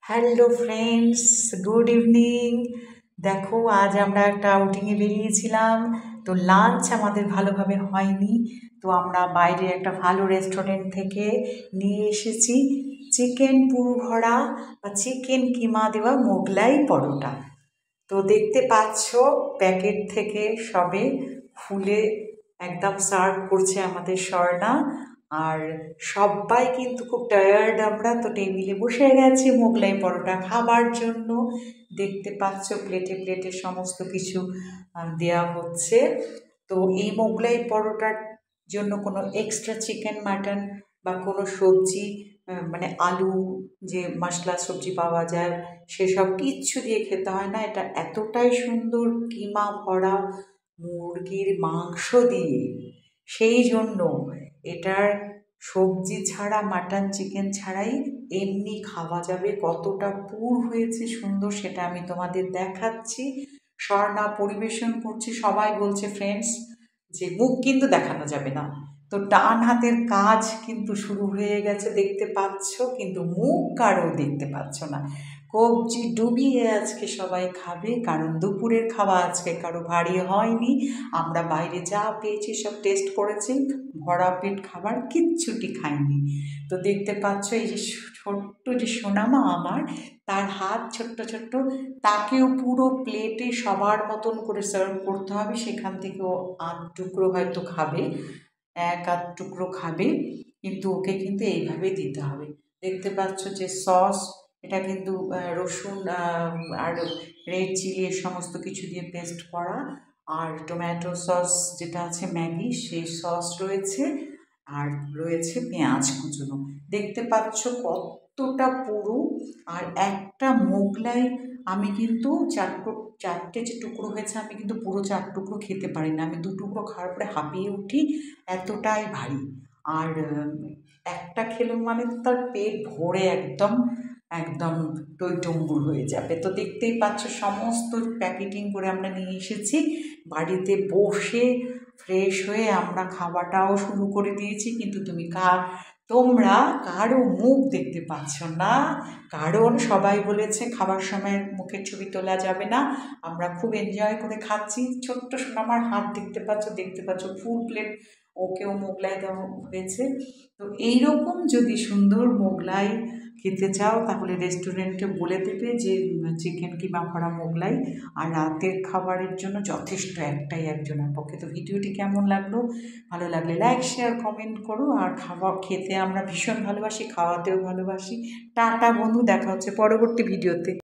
Hello friends, good evening. দেখো, আজ আমরা একটা আউটিংয়ে বেরিয়েছিলাম। তো লাঞ্চ আমাদের ভালোভাবে হয়নি, তো আমরা বাইরে একটা ভালো রেস্টুরেন্ট থেকে নিয়ে এসেছি চিকেন পুরো ভরা বা চিকেন কিমা দেওয়া মোগলাই পরোটা। তো দেখতে পাচ্ছ প্যাকেট থেকে সবে ফুলে একদম সার্ভ করছে আমাদের স্বর্ণা। আর সবাই কিন্তু খুব টায়ার্ড, আমরা তো টেবিলে বসে গেছি মোগলাই পরোটা খাবার জন্য। দেখতে পাচ্ছ প্লেটে প্লেটে সমস্ত কিছু দেওয়া হচ্ছে। তো এই মোগলাই পরোটার জন্য কোনো এক্সট্রা চিকেন মাটন বা কোনো সবজি, মানে আলু যে মশলা সবজি পাওয়া যায় সেসব কিচ্ছু দিয়ে খেতে হয় না। এটা এতটাই সুন্দর কিমা ভরা মুরগির মাংস দিয়ে, সেই জন্য এটার সবজি ছাড়া মাটন চিকেন ছাড়াই এমনি খাওয়া যাবে। কতটা পুর হয়েছে সুন্দর সেটা আমি তোমাদের দেখাচ্ছি। স্বর্ণা পরিবেশন করছে, সবাই বলছে ফ্রেন্ডস যে মুখ কিন্তু দেখানো যাবে না। তো ডান হাতের কাজ কিন্তু শুরু হয়ে গেছে, দেখতে পাচ্ছ, কিন্তু মুখ কারো দেখতে পাচ্ছ না। কবজি ডুবিয়ে আজকে সবাই খাবে, কারণ দুপুরের খাওয়া আজকে কারো ভারী হয়নি। আমরা বাইরে যা পেয়েছি সব টেস্ট করেছি, ভরা পেট খাবার কিচ্ছুটি খাইনি। তো দেখতে পাচ্ছ এই যে ছোট্ট যে সোনামা আমার, তার হাত ছোট্ট ছোট্ট, তাকেও পুরো প্লেটে সবার মতন করে সার্ভ করতে হবে। সেখান থেকে ও আধ টুকরো হয়তো খাবে, এক আধ টুকরো খাবে, কিন্তু ওকে কিন্তু এইভাবে দিতে হবে। দেখতে পাচ্ছ যে সস, এটা কিন্তু রসুন আর রেড চিলি এর সমস্ত কিছু দিয়ে পেস্ট করা, আর টমেটো সস যেটা আছে ম্যাগি সেই সস রয়েছে, আর রয়েছে পেঁয়াজ কুচুনো। দেখতে পাচ্ছ কতটা পুরো। আর একটা মোগলাই আমি কিন্তু চারটে যে টুকরো হয়েছে, আমি কিন্তু পুরো 4 টুকরো খেতে পারি না, আমি 2 টুকরো খাওয়ার পরে হাঁপিয়ে উঠি, এতটাই ভারী। আর একটা খেলো মানে তো তার পেট ভরে একদম একদম টইটুম্বুর হয়ে যাবে। তো দেখতেই পাচ্ছ সমস্ত প্যাকেটিং করে আমরা নিয়ে এসেছি, বাড়িতে বসে ফ্রেশ হয়ে আমরা খাওয়াটাও শুরু করে দিয়েছি। কিন্তু তোমরা কারো মুখ দেখতে পাচ্ছ না, কারণ সবাই বলেছে খাবার সময় মুখের ছবি তোলা যাবে না। আমরা খুব এনজয় করে খাচ্ছি। ছোট্ট সোনামার হাত দেখতে পাচ্ছ ফুল প্লেট, ওকেও মোগলাই দেওয়া হয়েছে। তো এইরকম যদি সুন্দর মোগলাই খেতে চাও তাহলে রেস্টুরেন্টে বলে দেবে যে চিকেন কিমা ভরা মোগলাই। আর রাতের খাবারের জন্য যথেষ্ট একটাই, একজনের পক্ষে। তো ভিডিওটি কেমন লাগলো, ভালো লাগলে লাইক শেয়ার কমেন্ট করো। আর খাবার খেতে আমরা ভীষণ ভালোবাসি, খাওয়াতেও ভালোবাসি। টাটা বন্ধু, দেখা হচ্ছে পরবর্তী ভিডিওতে।